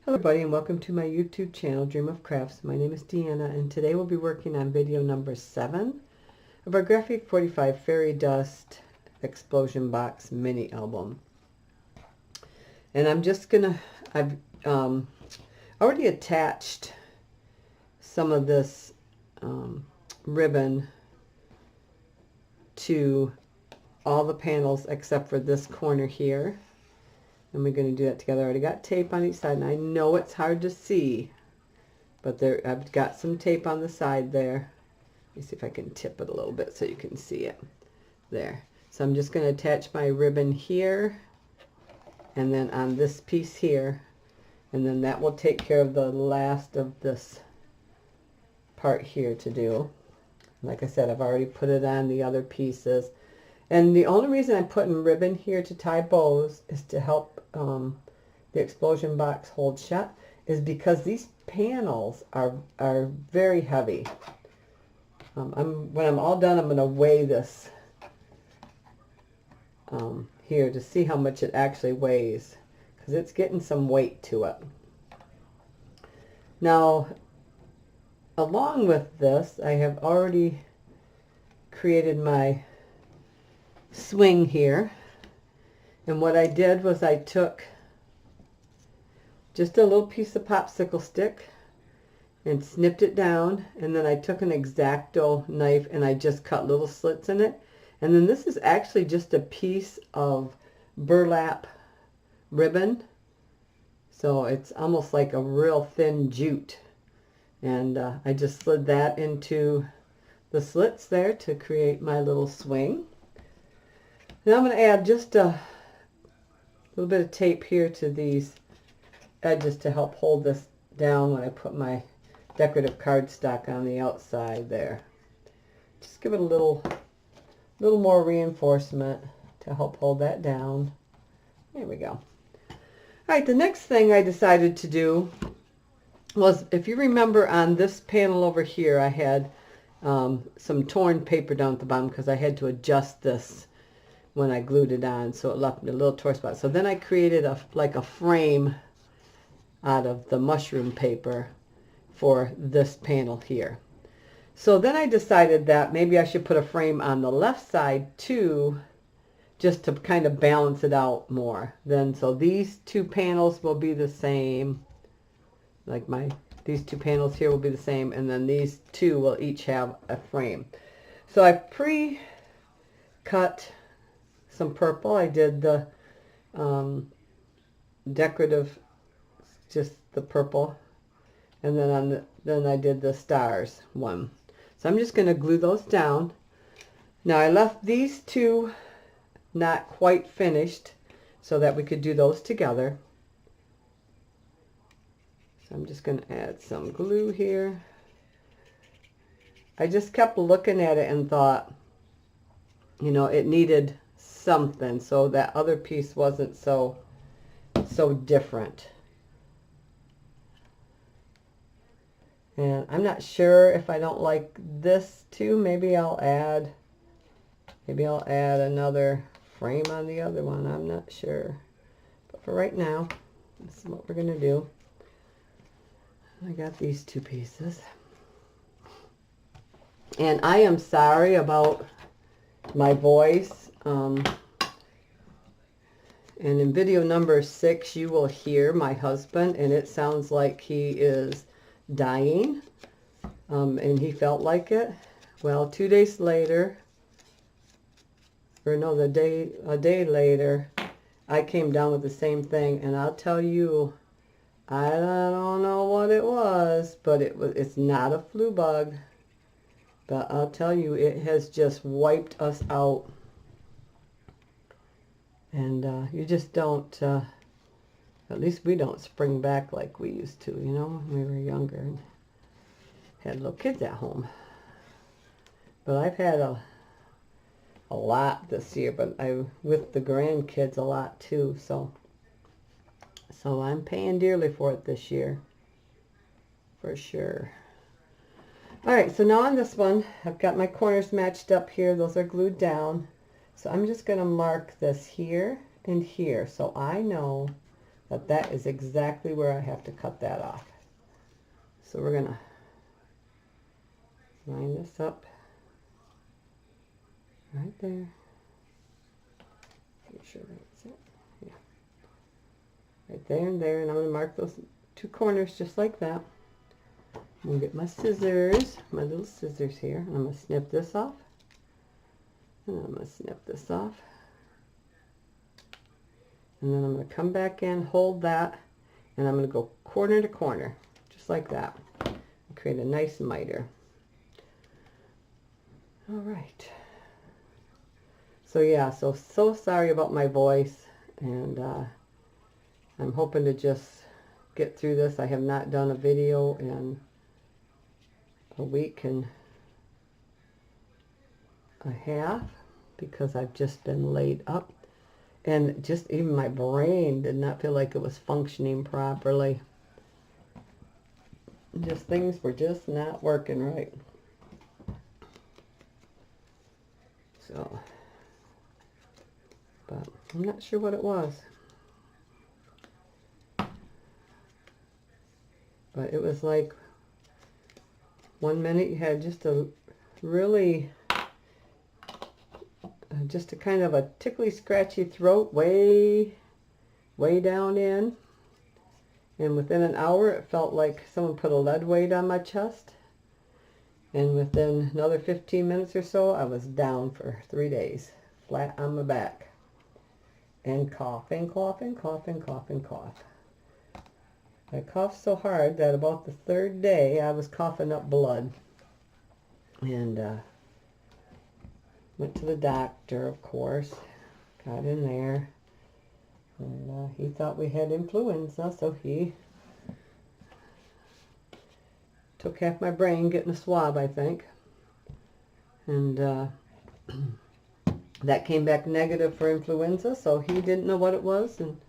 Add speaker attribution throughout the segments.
Speaker 1: Hello everybody and welcome to my YouTube channel, Dream of Crafts. My name is Deanna and today we'll be working on video number 7 of our Graphic 45 Fairy Dust Explosion Box mini album. And I've already attached some of this ribbon to all the panels except for this corner here. And we're going to do that together. I already got tape on each side, and I know it's hard to see, but I've got some tape on the side there. Let me see if I can tip it a little bit so you can see it. There. So I'm just going to attach my ribbon here, and then on this piece here, and then that will take care of the last of this part here to do. Like I said, I've already put it on the other pieces. And the only reason I'm putting ribbon here to tie bows is to help the explosion box hold shut, is because these panels are very heavy. When I'm all done, I'm going to weigh this here to see how much it actually weighs, because it's getting some weight to it. Now, along with this, I have already created my swing here, and what I did was I took just a little piece of popsicle stick and snipped it down, and then I took an X-Acto knife and I just cut little slits in it. And then this is actually just a piece of burlap ribbon, so it's almost like a real thin jute, and I just slid that into the slits there to create my little swing. Now I'm going to add just a little bit of tape here to these edges to help hold this down when I put my decorative cardstock on the outside there. Just give it a little more reinforcement to help hold that down. There we go. Alright, the next thing I decided to do was, if you remember on this panel over here, I had some torn paper down at the bottom because I had to adjust this when I glued it on, so it left me a little torn spot. So then I created like a frame out of the mushroom paper for this panel here. So then I decided that maybe I should put a frame on the left side too, just to kind of balance it out more. So these two panels will be the same, like these two panels here will be the same, and then these two will each have a frame. So I pre-cut some purple. I did the decorative, just the purple, and then then I did the stars one. So I'm just going to glue those down. Now I left these two not quite finished so that we could do those together. So I'm just going to add some glue here. I just kept looking at it and thought, you know, it needed something, so that other piece wasn't so different. And I'm not sure if I don't like this too. Maybe I'll add another frame on the other one. I'm not sure. But for right now, this is what we're going to do. I got these two pieces. And I am sorry about my voice. And in video number 6, you will hear my husband, and it sounds like he is dying, and he felt like it. Well, 2 days later, or no, a day later, I came down with the same thing, and I'll tell you, I don't know what it was, but it's not a flu bug, but I'll tell you, it has just wiped us out. And you just don't, at least we don't spring back like we used to, you know, when we were younger and had little kids at home. But I've had a lot this year, but with the grandkids a lot too, so I'm paying dearly for it this year, for sure. Alright, so now on this one, I've got my corners matched up here. Those are glued down. So I'm just going to mark this here and here, so I know But that is exactly where I have to cut that off. So we're going to line this up right there. Make sure that's it. Yeah. Right there and there. And I'm going to mark those 2 corners just like that. I'm going to get my scissors, my little scissors here. And I'm going to snip this off. And I'm going to snip this off. And then I'm going to come back in, hold that, and I'm going to go corner to corner, just like that. And create a nice miter. All right. So yeah, so sorry about my voice, and I'm hoping to just get through this. I have not done a video in a week and a half because I've just been laid up. And just even my brain did not feel like it was functioning properly. Just things were just not working right. So, but I'm not sure what it was. But it was like 1 minute you had just a really just a kind of a tickly, scratchy throat way down in. And within an hour, it felt like someone put a lead weight on my chest. And within another 15 minutes or so, I was down for 3 days, flat on my back. And cough, and cough, and cough, and cough, and cough. I coughed so hard that about the 3rd day, I was coughing up blood. And went to the doctor, of course, got in there, and he thought we had influenza, so he took half my brain getting a swab, I think, and that came back negative for influenza, so he didn't know what it was, and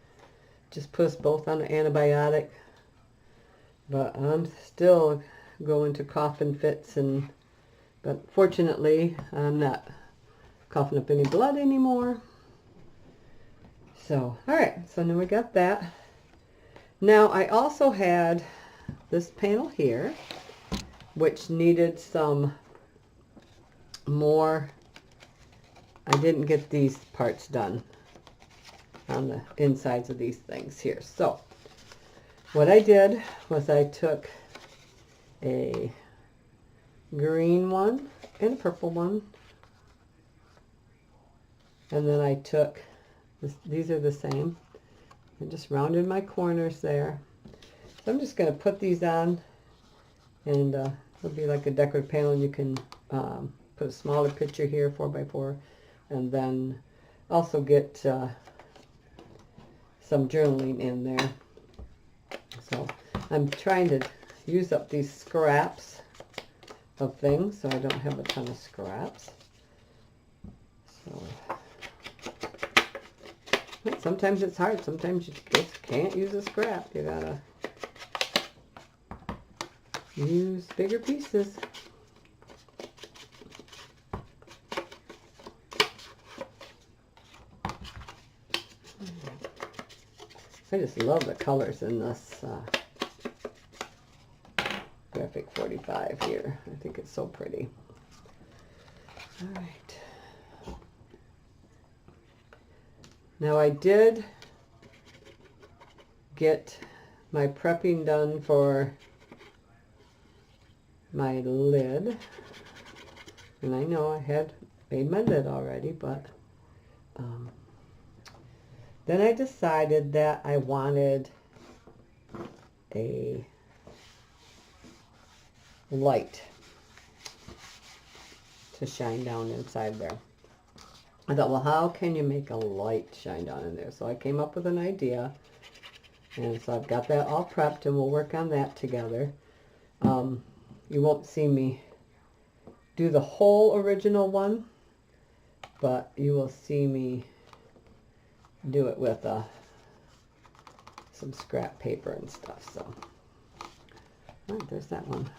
Speaker 1: just put us both on an antibiotic, but I'm still going to coughing fits, but fortunately, I'm not coughing up any blood anymore. So, alright, so now we got that. Now, I also had this panel here, which needed some more. I didn't get these parts done on the insides of these things here. So, what I did was I took a green one and a purple one. And then I took, these are the same, and just rounded my corners there. So I'm just going to put these on, and it'll be like a decorative panel. You can put a smaller picture here, 4x4, and then also get some journaling in there. So I'm trying to use up these scraps of things, so I don't have a ton of scraps. So sometimes it's hard. Sometimes you just can't use a scrap. You gotta use bigger pieces. I just love the colors in this Graphic 45 here. I think it's so pretty. All right. Now I did get my prepping done for my lid. And I know I had made my lid already, but then I decided that I wanted a light to shine down inside there. I thought, well, how can you make a light shine down in there? So I came up with an idea, and so I've got that all prepped, and we'll work on that together. You won't see me do the whole original one, but you will see me do it with some scrap paper and stuff. So, all right, there's that one.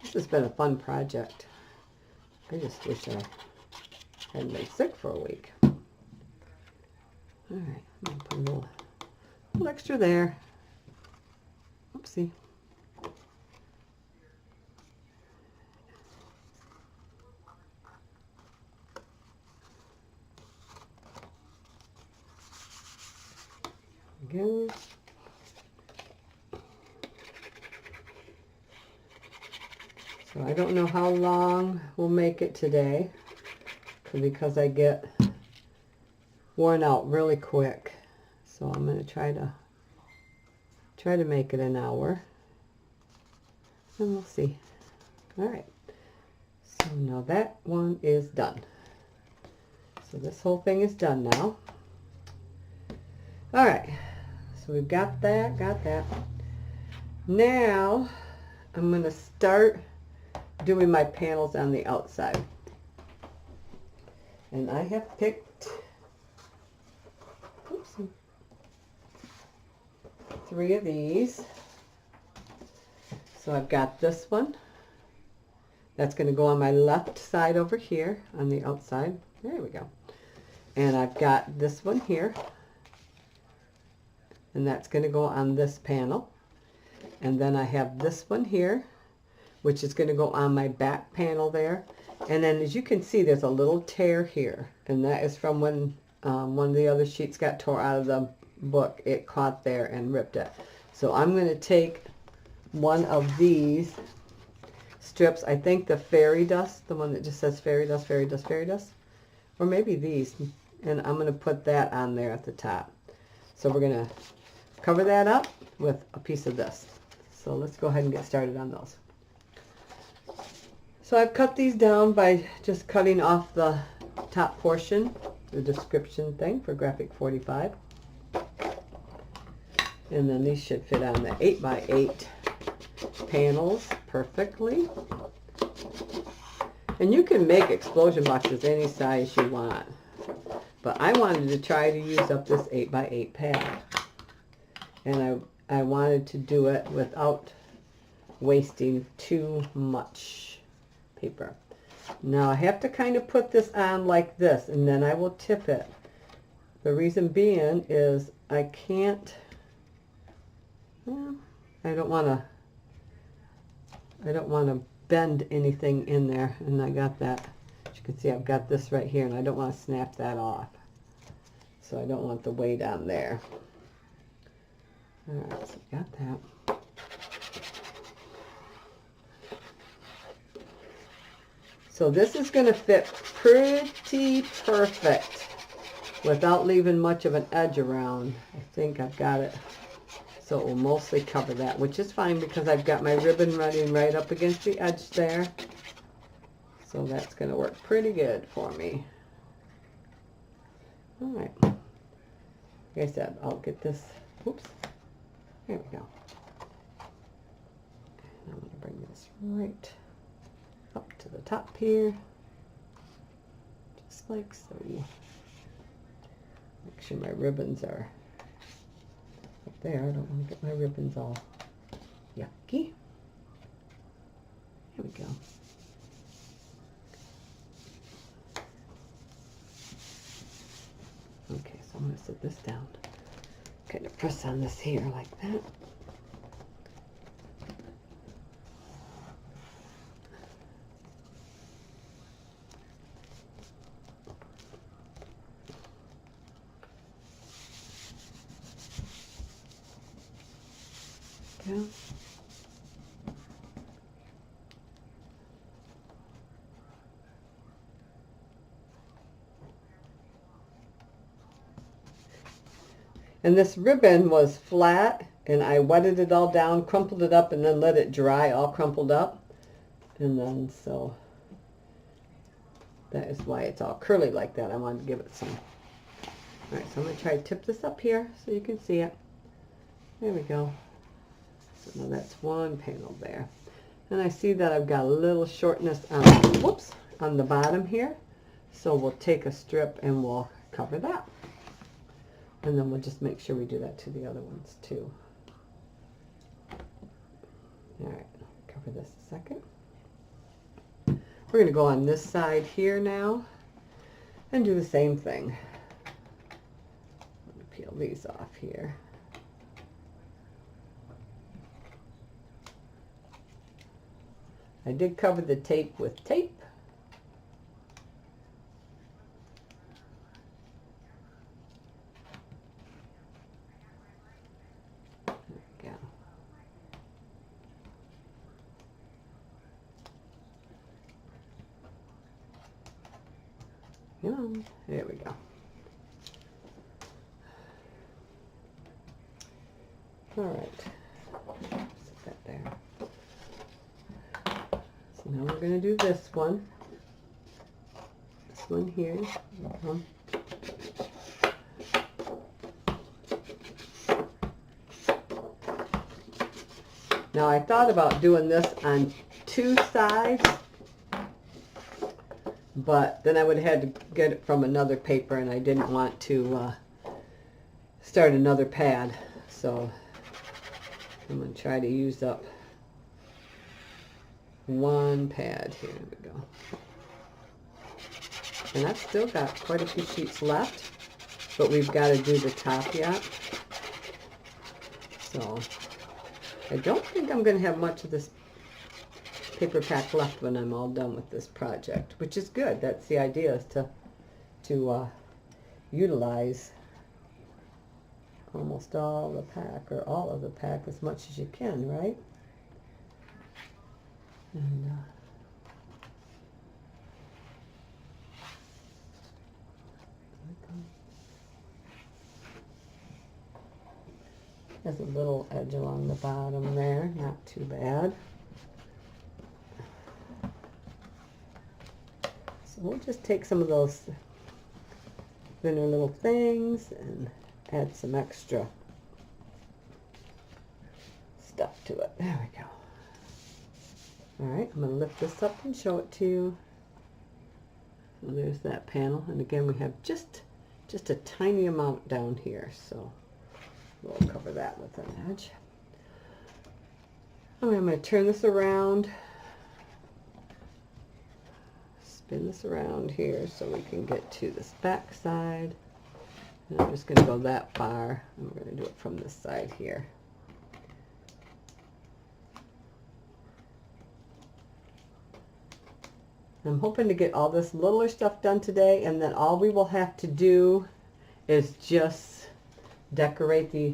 Speaker 1: This has been a fun project. I just wish I hadn't been sick for a week. All right, I'm gonna put a little extra there. Oopsie. Again. So I don't know how long we'll make it today because I get worn out really quick. So I'm going to try to make it an hour. And we'll see. All right. So now that one is done. So this whole thing is done now. All right. So we've got that. Now I'm going to start doing my panels on the outside. And I have picked 3 of these. So I've got this one. That's going to go on my left side over here on the outside. There we go. And I've got this one here. And that's going to go on this panel. And then I have this one here, which is going to go on my back panel there. And then as you can see, there's a little tear here. And that is from when one of the other sheets got tore out of the book. It caught there and ripped it. So I'm going to take one of these strips. I think the fairy dust, the one that just says fairy dust, fairy dust, fairy dust. Or maybe these. And I'm going to put that on there at the top. So we're going to cover that up with a piece of this. So let's go ahead and get started on those. So I've cut these down by just cutting off the top portion, the description thing for Graphic 45. And then these should fit on the 8x8 panels perfectly. And you can make explosion boxes any size you want. But I wanted to try to use up this 8x8 pad. And I wanted to do it without wasting too much paper. Now I have to kind of put this on like this, and then I will tip it. The reason being is I can't, well, I don't want to bend anything in there, and I got that. As you can see, I've got this right here, and I don't want to snap that off. So I don't want the weight on there. All right, so got that. So this is going to fit pretty perfect without leaving much of an edge around. I think I've got it so it will mostly cover that, which is fine because I've got my ribbon running right up against the edge there. So that's going to work pretty good for me. All right. Like I said, I'll get this. Oops. There we go. And I'm going to bring this right up to the top here, just like so. Make sure my ribbons are up there. I don't want to get my ribbons all yucky. Here we go. Okay, so I'm going to set this down. Kind of press on this here like that. Yeah. And this ribbon was flat, and I wetted it all down, crumpled it up, and then let it dry all crumpled up. And then so that is why it's all curly like that. I wanted to give it some. All right, so I'm going to try to tip this up here so you can see it. There we go. So now that's one panel there. And I see that I've got a little shortness on, whoops, on the bottom here. So we'll take a strip and we'll cover that. And then we'll just make sure we do that to the other ones too. All right, cover this a second. We're going to go on this side here now and do the same thing. I'm going to peel these off here. I did cover the tape with tape. There we go. There we go. All right. Set that there. So now we're going to do this one. This one here. Now I thought about doing this on two sides, but then I would have had to get it from another paper, and I didn't want to start another pad. So I'm going to try to use up one pad here. There we go. And I've still got quite a few sheets left, but we've got to do the top yet. So I don't think I'm going to have much of this paper pack left when I'm all done with this project, which is good. That's the idea, is to utilize almost all the pack, or all of the pack, as much as you can, right? And there's a little edge along the bottom there, not too bad. So we'll just take some of those thinner little things and add some extra stuff to it. There we go. All right, I'm going to lift this up and show it to you. So there's that panel, and again we have just a tiny amount down here, so we'll cover that with an edge. I'm going to turn this around, spin this around here so we can get to this back side. And I'm just going to go that far, and we're going to do it from this side here. I'm hoping to get all this littler stuff done today, and then all we will have to do is just decorate the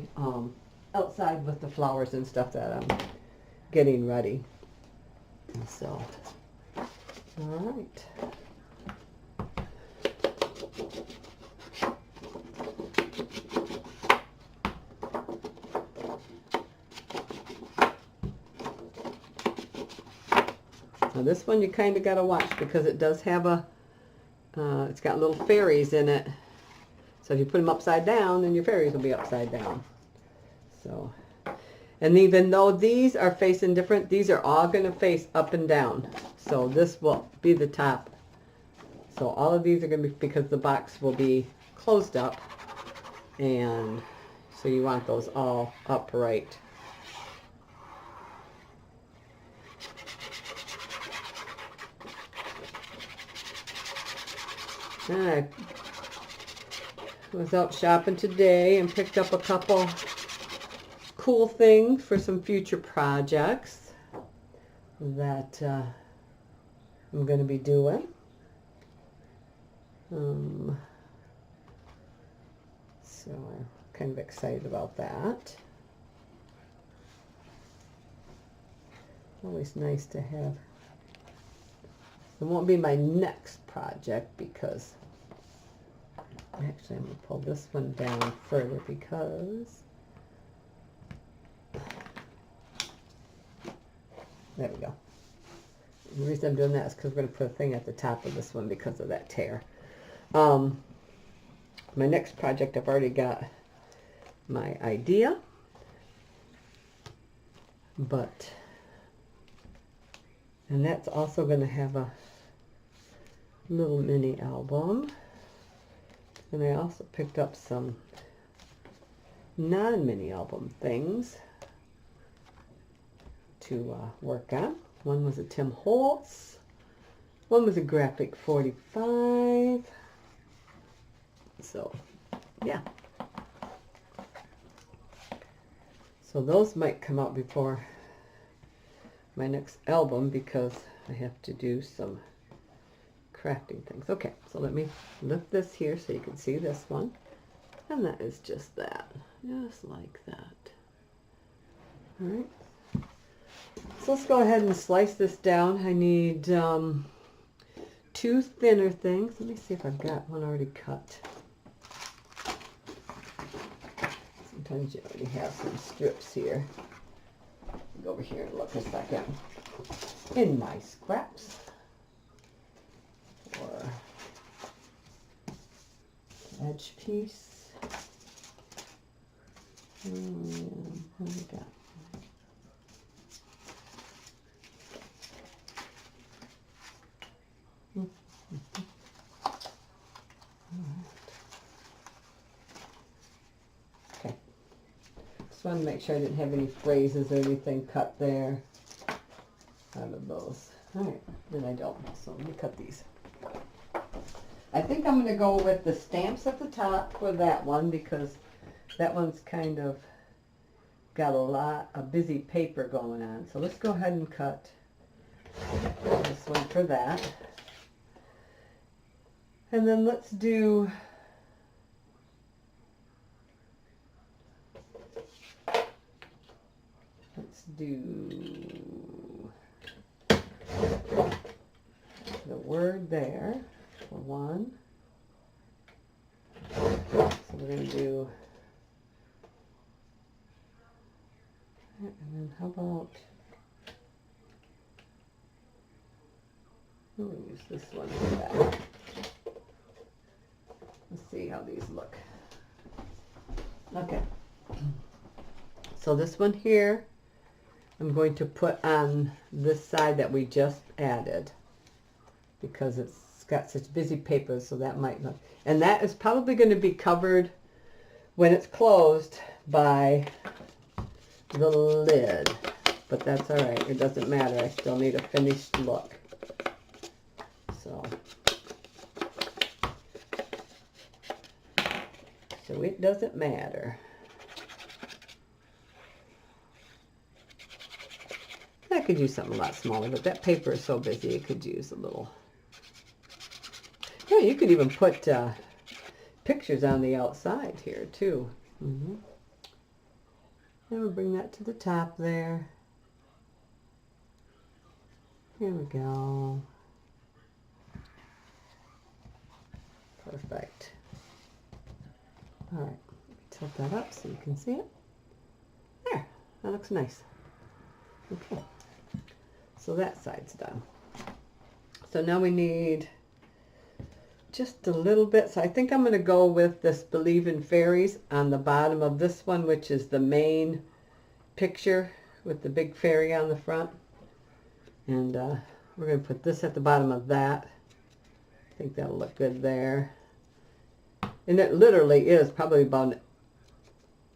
Speaker 1: outside with the flowers and stuff that I'm getting ready. And so, all right. Now this one you kind of got to watch, because it does have a, it's got little fairies in it. So if you put them upside down, then your fairies will be upside down. So, and even though these are facing different, these are all going to face up and down. So this will be the top. So all of these are going to be, because the box will be closed up. And so you want those all upright. I was out shopping today and picked up a couple cool things for some future projects that I'm going to be doing. So I'm kind of excited about that. Always nice to have. It won't be my next project, because actually I'm going to pull this one down further, because there we go. The reason I'm doing that is because we're going to put a thing at the top of this one because of that tear. My next project, I've already got my idea, but, and that's also going to have a little mini album. And I also picked up some non-mini album things to work on. One was a Tim Holtz, One was a graphic 45. So, yeah. So those might come out before my next album because I have to do some crafting things. Okay, so let me lift this here so you can see this one. And that is just that. Just like that. Alright. So let's go ahead and slice this down. I need 2 thinner things. Let me see if I've got one already cut. Sometimes you already have some strips here. Go over here and look a second. In my scraps. Or edge piece. And what do we got? Okay. Just wanted to make sure I didn't have any phrases or anything cut there out of those. Alright, then I don't. So let me cut these. I think I'm going to go with the stamps at the top for that one because that one's kind of got a lot of busy paper going on. So let's go ahead and cut this one for that. And then let's do the word there for one. So we're going to do, and then how about, we'll use this one for that. Let's see how these look. Okay. So this one here, I'm going to put on this side that we just added because it's got such busy paper, so that might look. And that is probably going to be covered when it's closed by the lid. But that's all right. It doesn't matter. I still need a finished look. So it doesn't matter. I could use something a lot smaller, but that paper is so busy it could use a little. Yeah, you could even put pictures on the outside here too. And we'll bring that to the top there. Here we go. Perfect. All right, tilt that up so you can see it. There, that looks nice. Okay, so that side's done. So now we need just a little bit. So I think I'm going to go with this Believe in Fairies on the bottom of this one, which is the main picture with the big fairy on the front. And we're going to put this at the bottom of that. I think that'll look good there. And it literally is probably about,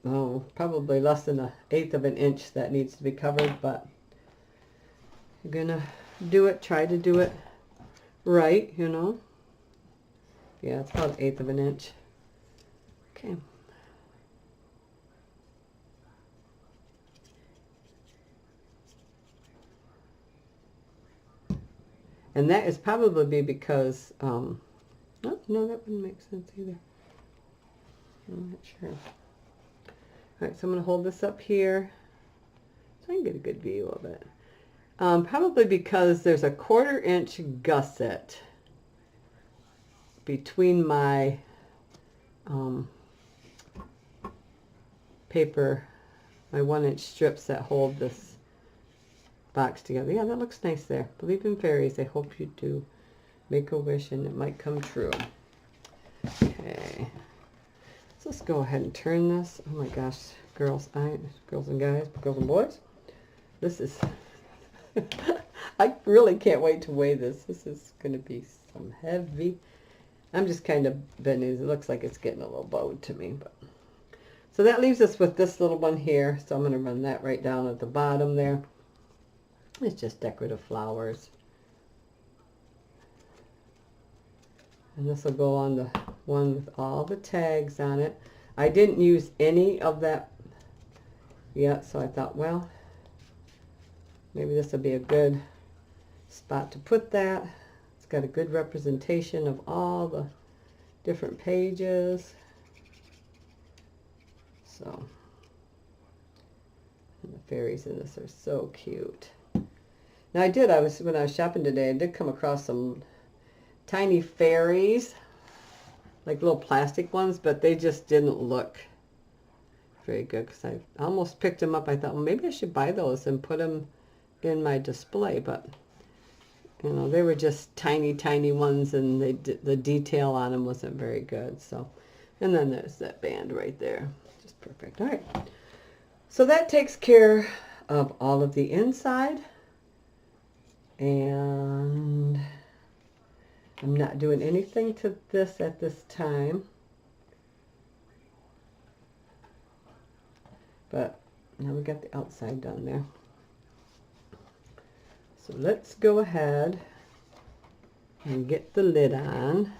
Speaker 1: probably less than 1/8 of an inch that needs to be covered, but you're going to do it, try to do it right, you know. Yeah, it's about 1/8 of an inch. Okay. And that is probably because, oh, no, that wouldn't make sense either. I'm not sure. All right, so I'm going to hold this up here so I can get a good view of it. Probably because there's a 1/4 inch gusset between my paper, my 1-inch strips that hold this box together. Yeah, that looks nice there. Believe in fairies. I hope you do. Make a wish and it might come true. Okay. So let's go ahead and turn this. Oh my gosh, girls and guys, girls and boys. This is, I really can't wait to weigh this. This is going to be some heavy. I'm just kind of bending. It looks like it's getting a little bowed to me. But so that leaves us with this little one here. So I'm going to run that right down at the bottom there. It's just decorative flowers. And this will go on the one with all the tags on it. I didn't use any of that yet, so I thought, well, maybe this will be a good spot to put that. It's got a good representation of all the different pages. So, and the fairies in this are so cute. Now when I was shopping today, I did come across some tiny fairies, like little plastic ones, but they just didn't look very good because I almost picked them up. I thought, well, maybe I should buy those and put them in my display, but you know, they were just tiny ones, and the detail on them wasn't very good. So, and then there's that band right there, just perfect. All right, so that takes care of all of the inside, and I'm not doing anything to this at this time, but now we got the outside done there. So let's go ahead and get the lid on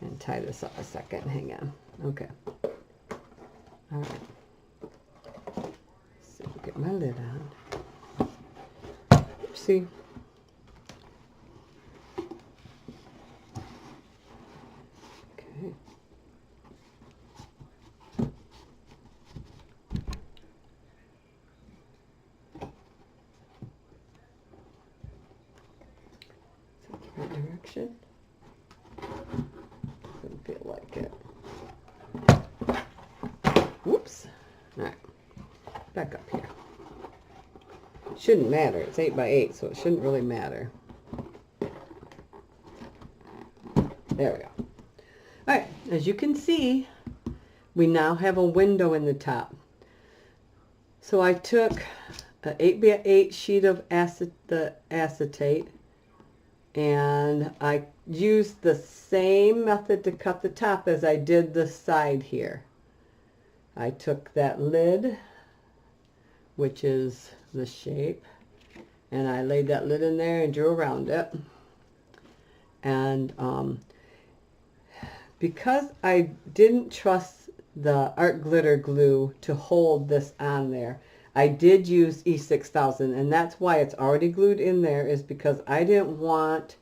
Speaker 1: and tie this up a second. Hang on. Okay. All right. So get my lid on. Oopsie. Okay. Direction. Doesn't feel like it. Whoops. All right. Back up here. Shouldn't matter. It's 8 by 8, so it shouldn't really matter. There we go. All right. As you can see, we now have a window in the top. So I took an 8 by 8 sheet of acetate, and I used the same method to cut the top as I did the side here. I took that lid, which is the shape, and I laid that lid in there and drew around it. And because I didn't trust the art glitter glue to hold this on there, I did use E6000, and that's why it's already glued in there, is because I didn't want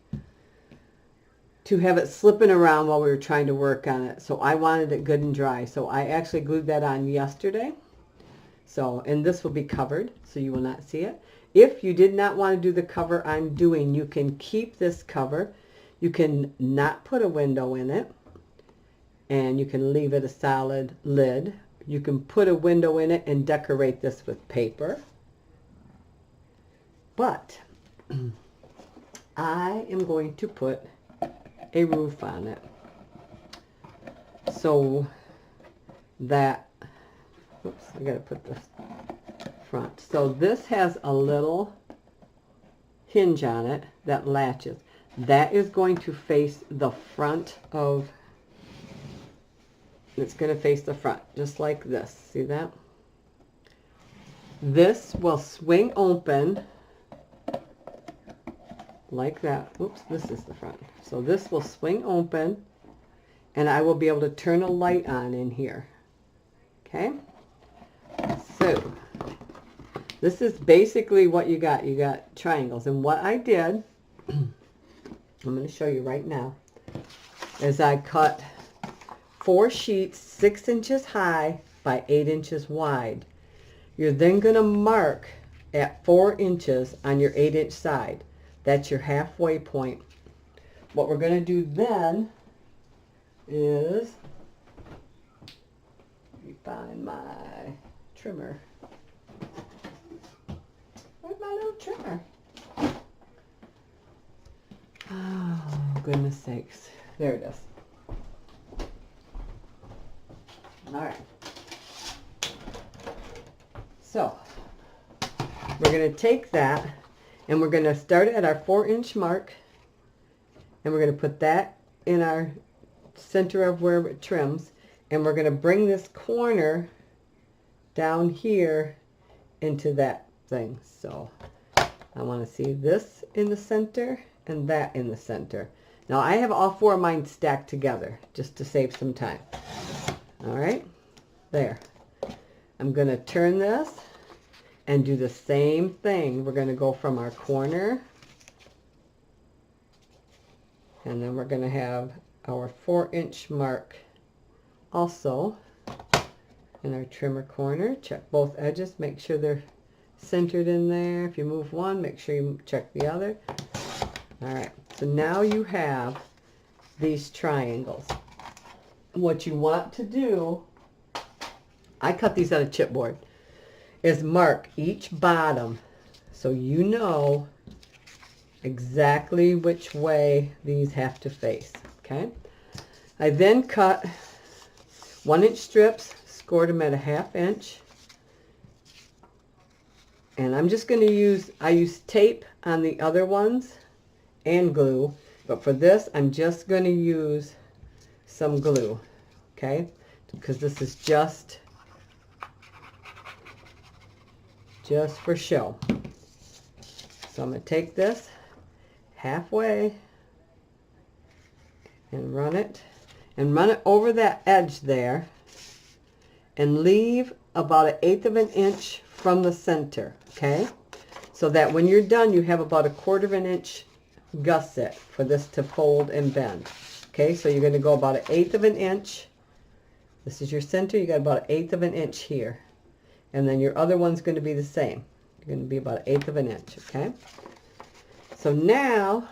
Speaker 1: to have it slipping around while we were trying to work on it. So I wanted it good and dry. So I actually glued that on yesterday. So, and this will be covered, so you will not see it. If you did not want to do the cover I'm doing, you can keep this cover. You can not put a window in it, and you can leave it a solid lid. You can put a window in it and decorate this with paper. But I am going to put a roof on it, so that, oops, I gotta put this front. So this has a little hinge on it that latches. That is going to face the front of, it's going to face the front, just like this. See that? This will swing open like that. Oops, this is the front. So this will swing open, and I will be able to turn a light on in here. Okay? So this is basically what you got. You got triangles. And what I did, I'm going to show you right now, is I cut 4 sheets 6 inches high by 8 inches wide. You're then going to mark at 4 inches on your 8-inch side. That's your halfway point. What we're going to do then is, let me find my trimmer. Where's my little trimmer? Oh, goodness sakes. There it is. All right. So we're going to take that, and we're going to start at our 4-inch mark, and we're going to put that in our center of where it trims, and we're going to bring this corner down here into that thing. So I want to see this in the center and that in the center. Now I have all 4 of mine stacked together just to save some time. All right, there. I'm going to turn this and do the same thing. We're going to go from our corner, and then we're going to have our 4-inch mark also in our trimmer corner. Check both edges, make sure they're centered in there. If you move one, make sure you check the other. All right, so now you have these triangles. What you want to do, I cut these out of chipboard, is mark each bottom so you know exactly which way these have to face, okay? I then cut 1-inch strips, scored them at a 1/2 inch. And I'm just going to use, I use tape on the other ones and glue, but for this I'm just going to use some glue, okay? Because this is just for show. So I'm going to take this halfway and run it over that edge there, and leave about 1/8 of an inch from the center, okay? So that when you're done, you have about 1/4 inch gusset for this to fold and bend. Okay, so you're going to go about 1/8 of an inch. This is your center. You got about 1/8 of an inch here. And then your other one's going to be the same. You're going to be about 1/8 of an inch, okay? So now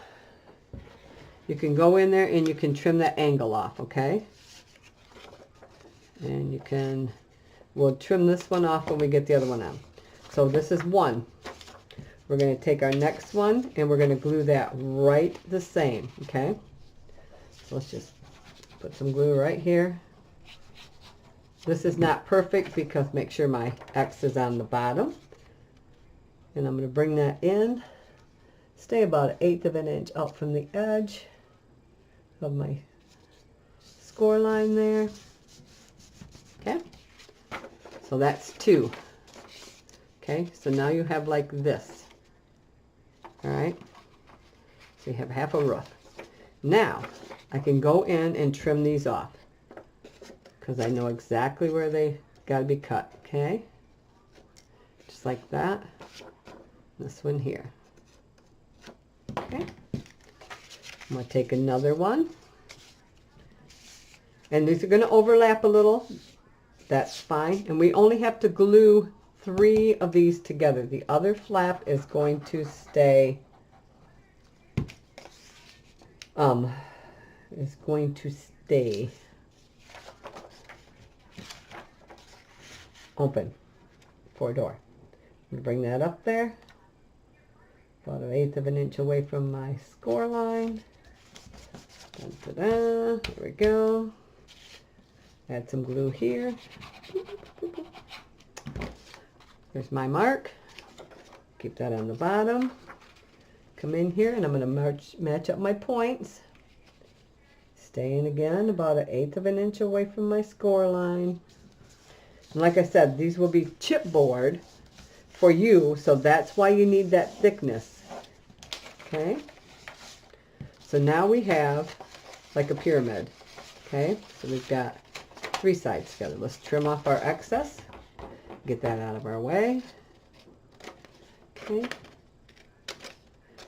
Speaker 1: you can go in there and you can trim that angle off, okay? And you can, we'll trim this one off when we get the other one on. So this is one. We're going to take our next one and we're going to glue that right the same, okay? So let's just put some glue right here. This is not perfect because make sure my X is on the bottom. And I'm going to bring that in. Stay about 1/8 of an inch out from the edge of my score line there. Okay, so that's 2. Okay, so now you have like this. All right, so you have half a roof. Now I can go in and trim these off because I know exactly where they got to be cut. Okay, just like that. This one here. Okay, I'm going to take another one, and these are going to overlap a little. That's fine, and we only have to glue 3 of these together. The other flap is going to stay open for a door. I'm going to bring that up there, about 1/8 of an inch away from my score line. There we go. Add some glue here. There's my mark. Keep that on the bottom. Come in here and I'm going to match up my points. Staying again about 1/8 of an inch away from my score line. And like I said, these will be chipboard for you, so that's why you need that thickness. Okay? So now we have like a pyramid. Okay? So we've got 3 sides together. Let's trim off our excess. Get that out of our way. Okay.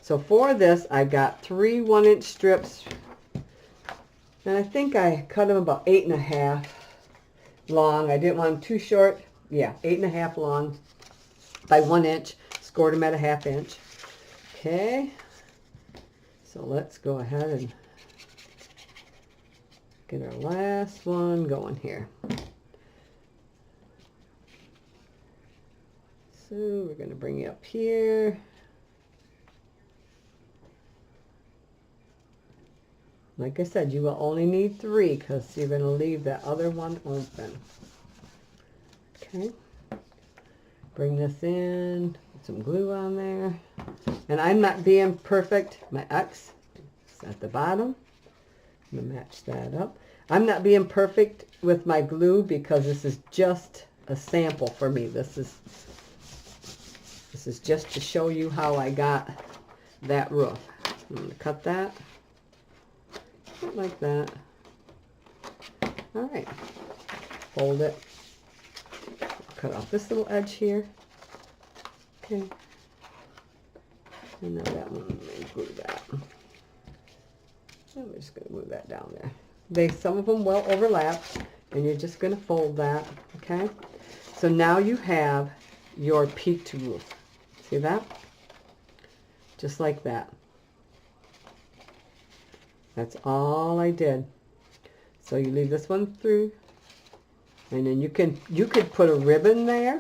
Speaker 1: So for this, I've got 3 1-inch strips. And I think I cut them about 8.5 long. I didn't want them too short. Yeah, 8.5 long by 1 inch. Scored them at a 1/2 inch. Okay. So let's go ahead and get our last one going here. So we're going to bring you up here. Like I said, you will only need 3 because you're going to leave that other one open. Okay. Bring this in. Put some glue on there. And I'm not being perfect. My X is at the bottom. I'm going to match that up. I'm not being perfect with my glue because this is just a sample for me. This is just to show you how I got that roof. I'm going to cut that. like that. All right, fold it. Cut off this little edge here. Okay. And now that one, let me glue that. I'm just going to move that down there. Some of them will overlap, and you're just going to fold that, okay? So now you have your peaked roof. See that? Just like that. That's all I did. So you leave this one through, and then you could put a ribbon there,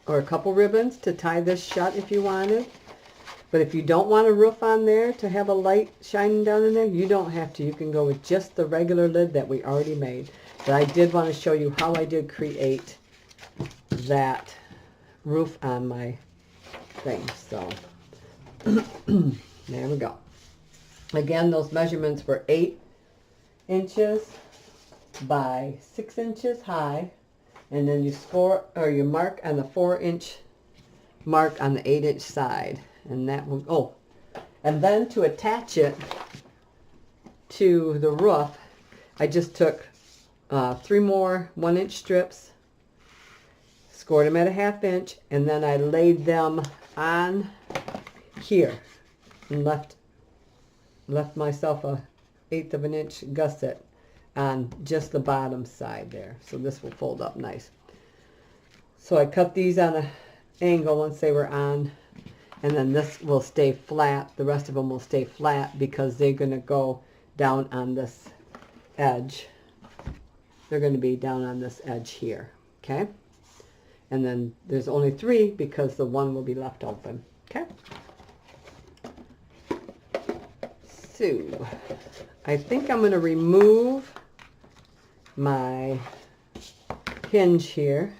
Speaker 1: or a couple ribbons to tie this shut if you wanted. But if you don't want a roof on there to have a light shining down in there, you don't have to. You can go with just the regular lid that we already made. But I did want to show you how I did create that roof on my thing. So there we go. Again, those measurements were 8 inches by 6 inches high. And then you score, or you mark on the 4-inch mark on the 8-inch side. And that will, oh, and then to attach it to the roof, I just took 3 more 1-inch strips, scored them at a 1/2 inch, and then I laid them on here and left myself a 1/8 of an inch gusset on just the bottom side there. So this will fold up nice. So I cut these on an angle once they were on. And then this will stay flat. The rest of them will stay flat because they're going to go down on this edge. They're going to be down on this edge here. Okay? And then there's only 3 because the one will be left open. Okay? So, I think I'm going to remove my hinge here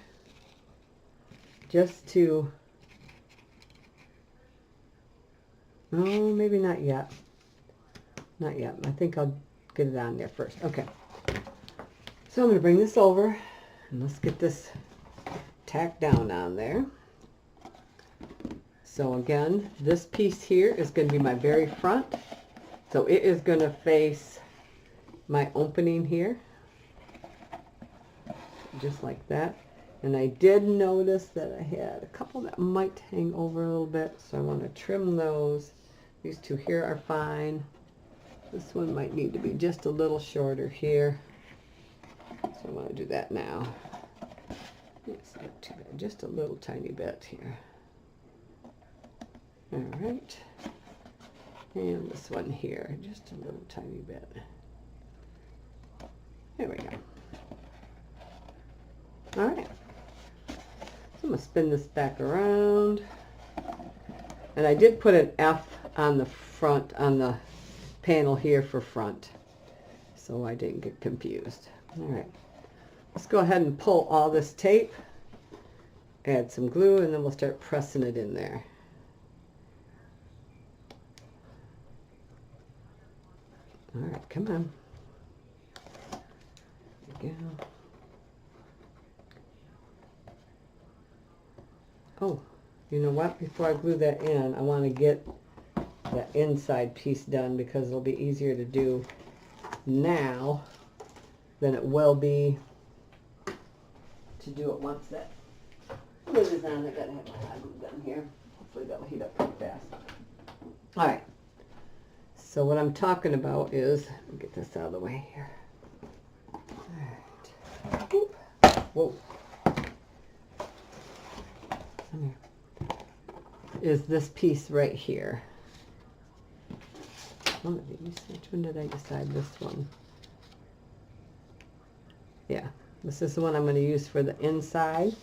Speaker 1: just to... Oh, maybe not yet. Not yet. I think I'll get it on there first. Okay. So I'm going to bring this over, and let's get this tacked down on there. So again, this piece here is going to be my very front. So it is going to face my opening here. Just like that. And I did notice that I had a couple that might hang over a little bit, so I want to trim those. These 2 here are fine. This one might need to be just a little shorter here. So I want to do that now. It's not too bad, just a little tiny bit here. All right. And this one here, just a little tiny bit. There we go. All right. So I'm going to spin this back around. And I did put an F on the front, on the panel here for front, so I didn't get confused. All right. Let's go ahead and pull all this tape, add some glue, and then we'll start pressing it in there. All right, come on. There we go. Oh, you know what? Before I glue that in, I want to get that inside piece done because it'll be easier to do now than it will be to do it once that lid is on. I gotta have my hot glue gun here. Hopefully that'll heat up pretty fast. All right. So what I'm talking about is, let me get this out of the way here. All right. Oop. Whoa. Come here. Is this piece right here. One of these. Which one did I decide? This one. Yeah. This is the one I'm going to use for the inside.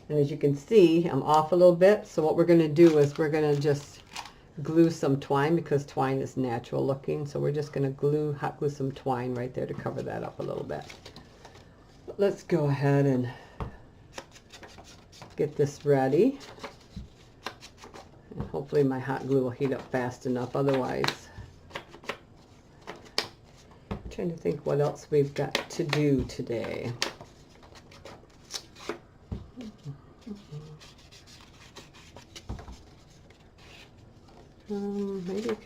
Speaker 1: And as you can see, I'm off a little bit. So what we're going to do is we're going to just glue some twine because twine is natural looking. So we're just going to hot glue some twine right there to cover that up a little bit. But let's go ahead and get this ready. And hopefully my hot glue will heat up fast enough. Otherwise, I'm trying to think what else we've got to do today. Maybe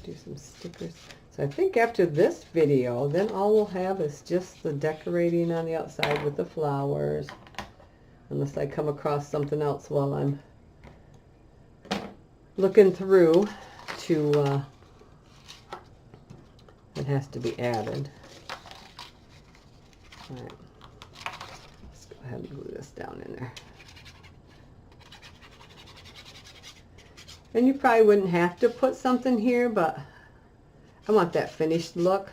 Speaker 1: do some stickers. So I think after this video, then all we'll have is just the decorating on the outside with the flowers. Unless I come across something else while I'm looking through to, it has to be added. All right, let's go ahead and glue this down in there. And you probably wouldn't have to put something here, but I want that finished look.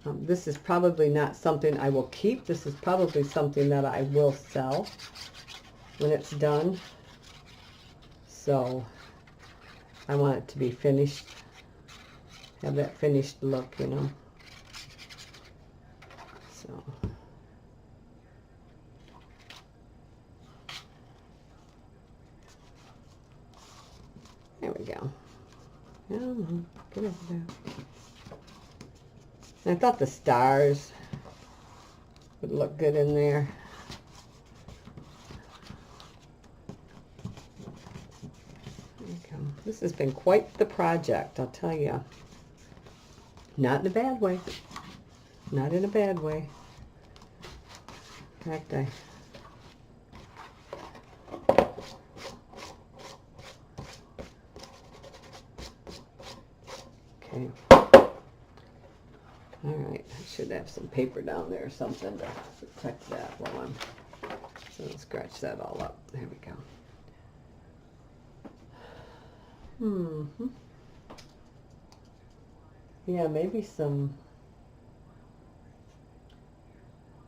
Speaker 1: This is probably not something I will keep. This is probably something that I will sell when it's done. So I want it to be finished, have that finished look, you know. So there we go. Get over there. And I thought the stars would look good in there. There you go. This has been quite the project, I'll tell you. Not in a bad way. Not in a bad way. In fact, okay. Alright, I should have some paper down there or something to protect that while I'm... So I'll scratch that all up. There we go. Yeah, maybe some...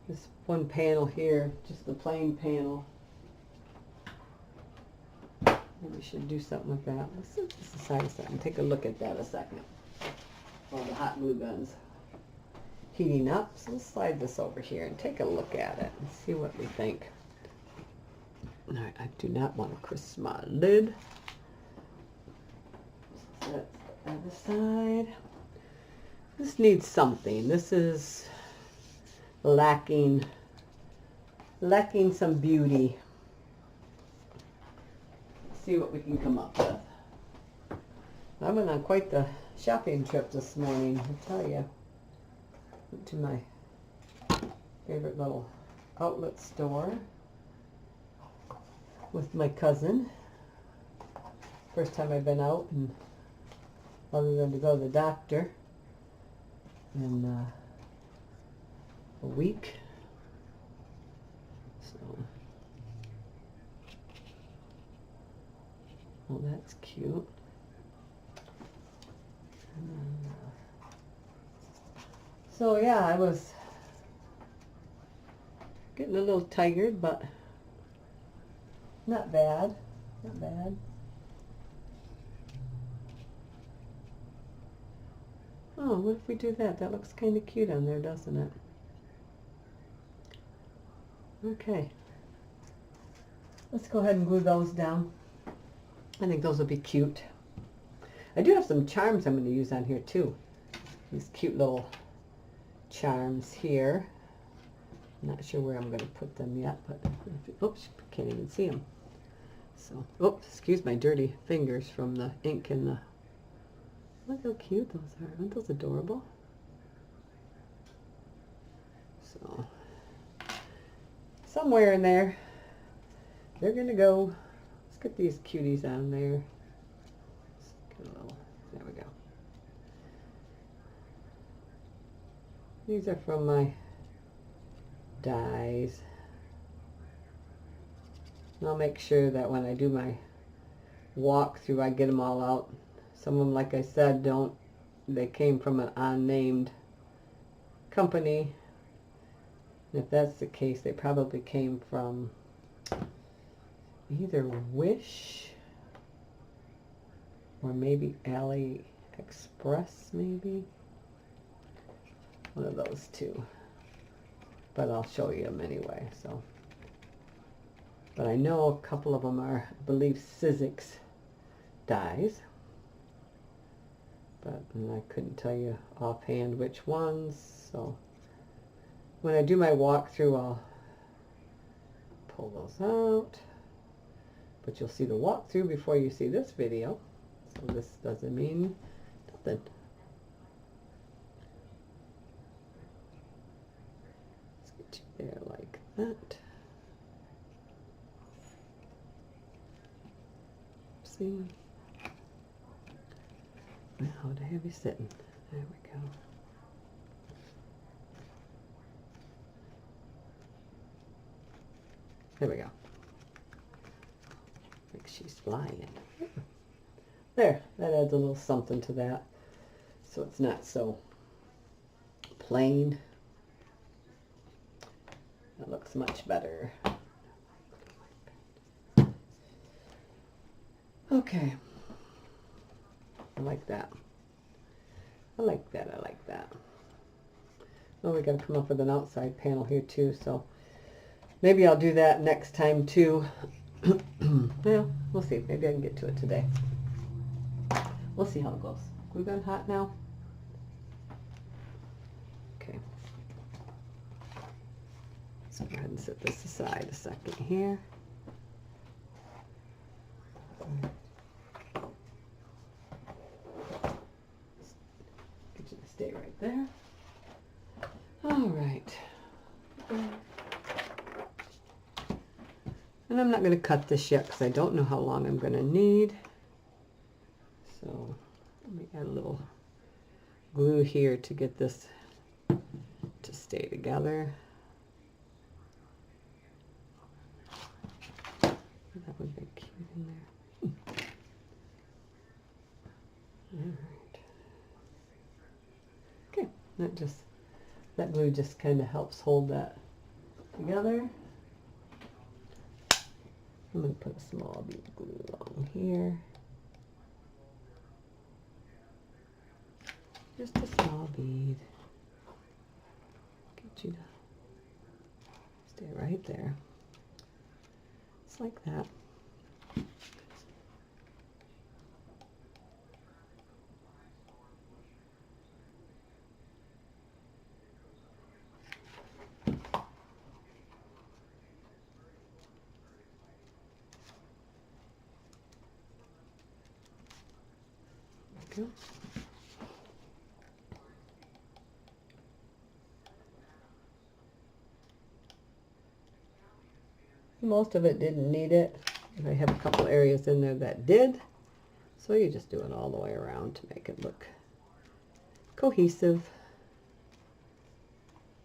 Speaker 1: This one panel here, just the plain panel. Maybe we should do something with that. Let's just decide something. Take a look at that a second. While the hot glue gun's heating up. So let's slide this over here and take a look at it and see what we think. Alright, I do not want to crisp my lid. So that's the other side. This needs something. This is lacking some beauty. Let's see what we can come up with. I went on quite the shopping trip this morning, I tell you. Went to my favorite little outlet store with my cousin. First time I've been out, and other than to go to the doctor in a week. So, oh, that's cute. So yeah, I was getting a little tired, but not bad, not bad. Oh, what if we do that? That looks kind of cute on there, doesn't it? Okay. Let's go ahead and glue those down. I think those will be cute. I do have some charms I'm going to use on here too. These cute little charms here. Not sure where I'm going to put them yet, but oops, can't even see them. So, oops, excuse my dirty fingers from the ink and the... Look how cute those are. Aren't those adorable? So, somewhere in there, they're going to go. Let's get these cuties on there. Let's get a little, there we go. These are from my dies. And I'll make sure that when I do my walkthrough, I get them all out. Some of them, like I said, they came from an unnamed company. And if that's the case, they probably came from either Wish or maybe AliExpress, maybe. One of those two. But I'll show you them anyway. So, but I know a couple of them are, I believe, Sizzix dies. But I couldn't tell you offhand which ones. So when I do my walkthrough, I'll pull those out. But you'll see the walkthrough before you see this video. So this doesn't mean don't something. Let's get you there like that. See? Now to have you sitting. There we go. There we go. Like she's flying. There, that adds a little something to that. So it's not so plain. That looks much better. Okay. I like that. I like that. I like that. Oh, we got to come up with an outside panel here too, so maybe I'll do that next time too. Well, we'll see. Maybe I can get to it today. We'll see how it goes. Glue gun hot now? Okay. Let's go ahead and set this aside a second here. Get you to stay right there. All right. And I'm not going to cut this yet because I don't know how long I'm going to need. So let me add a little glue here to get this to stay together. That would be cute in there. All right. Okay, that glue just kind of helps hold that together. I'm going to put a small bead of glue along here. Just a small bead. Get you to stay right there. Just like that. There we go. Most of it didn't need it. I have a couple areas in there that did. So you just do it all the way around to make it look cohesive.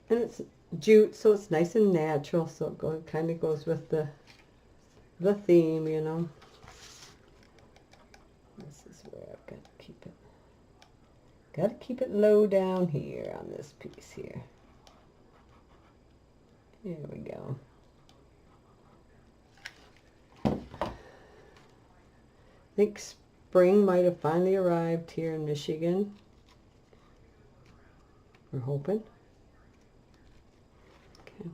Speaker 1: And it's jute, so it's nice and natural, so it kind of goes with the theme, you know. This is where I've got to keep it. Got to keep it low down here on this piece here. There we go. I think spring might have finally arrived here in Michigan. We're hoping. Okay.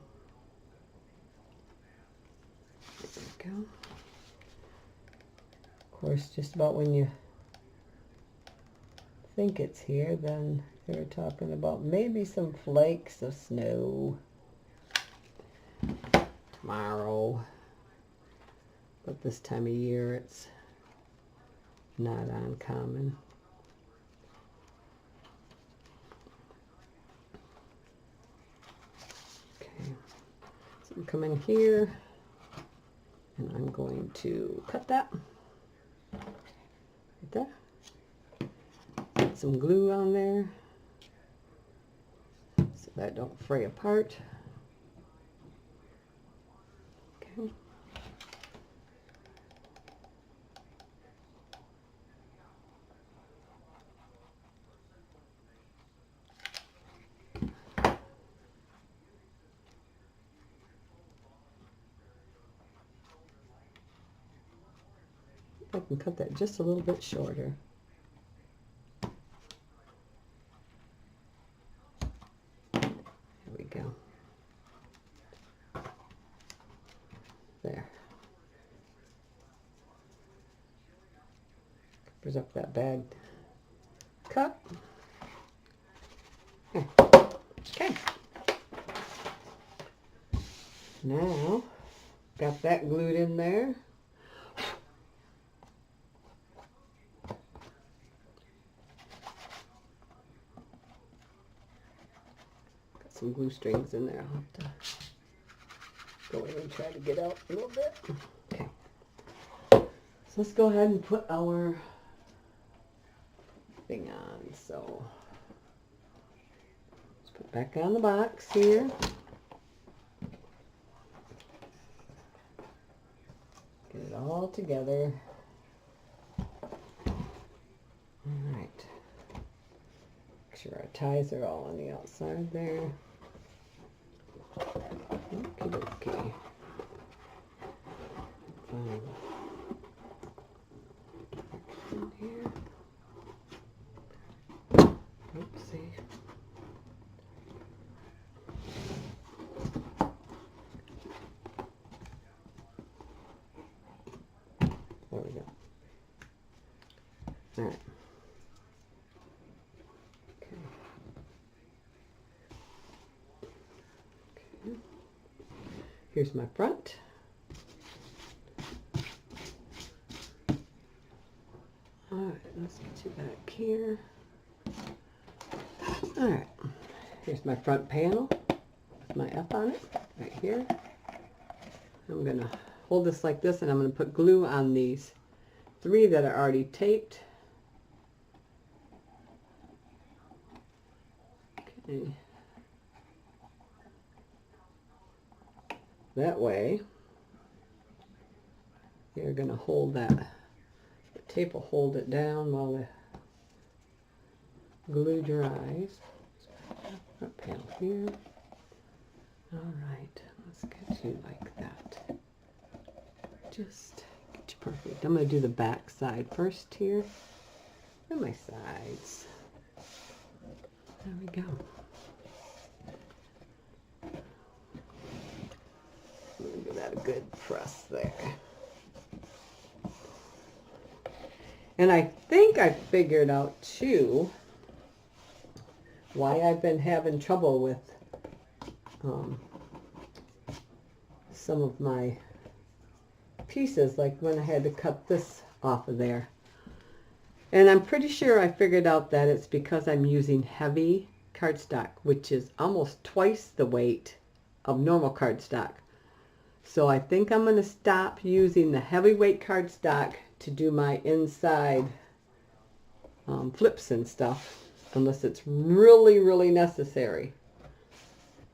Speaker 1: There we go. Of course, just about when you think it's here, then they're talking about maybe some flakes of snow tomorrow. But this time of year, it's not uncommon. Okay, so I'm coming here and I'm going to cut that right there. Put some glue on there so that don't fray apart. Okay. I can cut that just a little bit shorter. There we go. There. Covers up that bad cut. There. Okay. Now, got that glued in there. some glue strings in there. I'll have to go in and try to get out a little bit. Okay. So let's go ahead and put our thing on. So let's put it back on the box here. Get it all together. All right. Make sure our ties are all on the outside there. Okay. In here. Oopsie. There we go. All right. Okay. Okay. Here's my front. All right, let's get you back here. All right, here's my front panel with my F on it right here. I'm going to hold this like this, and I'm going to put glue on these 3 that are already taped. Okay. That way, you're going to hold that. The tape will hold it down while the glue dries. Front panel here. All right, let's get you like that. Just get you perfect. I'm going to do the back side first here. And my sides. There we go. Give that a good press there. And I think I figured out too why I've been having trouble with some of my pieces, like when I had to cut this off of there. And I'm pretty sure I figured out that it's because I'm using heavy cardstock, which is almost twice the weight of normal cardstock. So I think I'm going to stop using the heavyweight cardstock to do my inside flips and stuff, unless it's really, really necessary.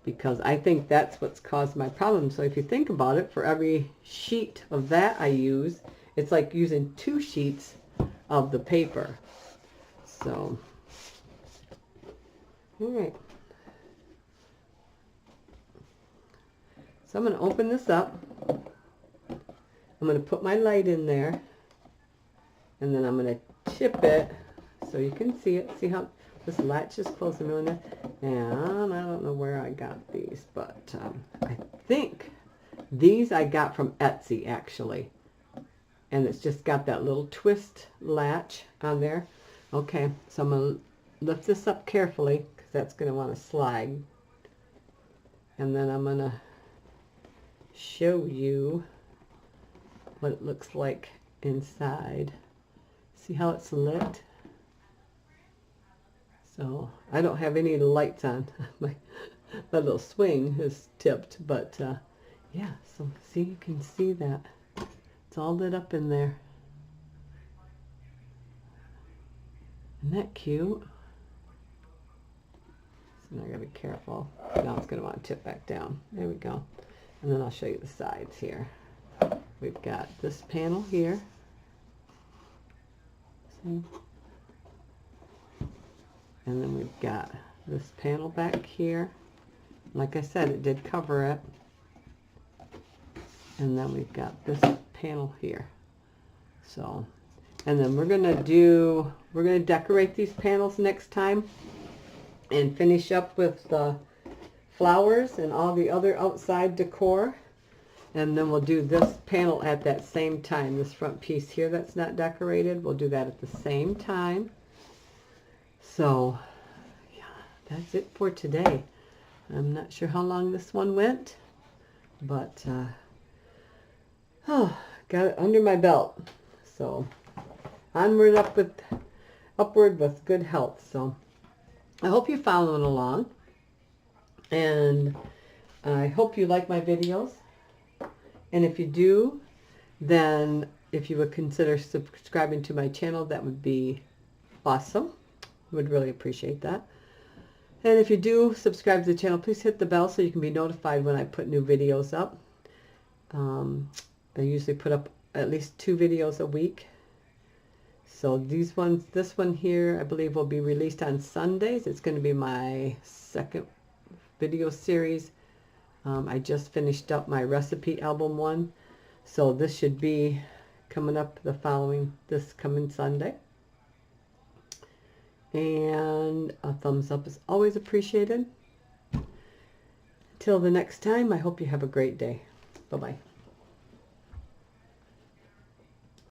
Speaker 1: Because I think that's what's caused my problem. So if you think about it, for every sheet of that I use, it's like using 2 sheets of the paper. So, all right. So I'm going to open this up. I'm going to put my light in there. And then I'm going to tip it so you can see it. See how this latch is closing on there? And I don't know where I got these, but I think these I got from Etsy actually. And it's just got that little twist latch on there. Okay, so I'm going to lift this up carefully because that's going to want to slide. And then I'm going to show you what it looks like inside. See how it's lit? So I don't have any lights on. my little swing is tipped, but yeah, so see, you can see that it's all lit up in there. Isn't that cute? So now I gotta be careful. Now it's gonna want to tip back down. There we go. And then I'll show you the sides here. We've got this panel here. See? And then we've got this panel back here. Like I said, it did cover it. And then we've got this panel here. So, and then we're gonna decorate these panels next time and finish up with the flowers and all the other outside decor. And then we'll do this panel at that same time. This front piece here that's not decorated, we'll do that at the same time. So, yeah, that's it for today. I'm not sure how long this one went, but got it under my belt. So, onward, upward with good health. So, I hope you're following along. And I hope you like my videos. And if you do, then if you would consider subscribing to my channel, that would be awesome. Would really appreciate that. And if you do subscribe to the channel, please hit the bell so you can be notified when I put new videos up. I usually put up at least 2 videos a week. So this one here, I believe will be released on Sundays. It's going to be my second video series. I just finished up my recipe album one. So this should be coming up this coming Sunday. And a thumbs up is always appreciated. Till the next time, I hope you have a great day. Bye-bye.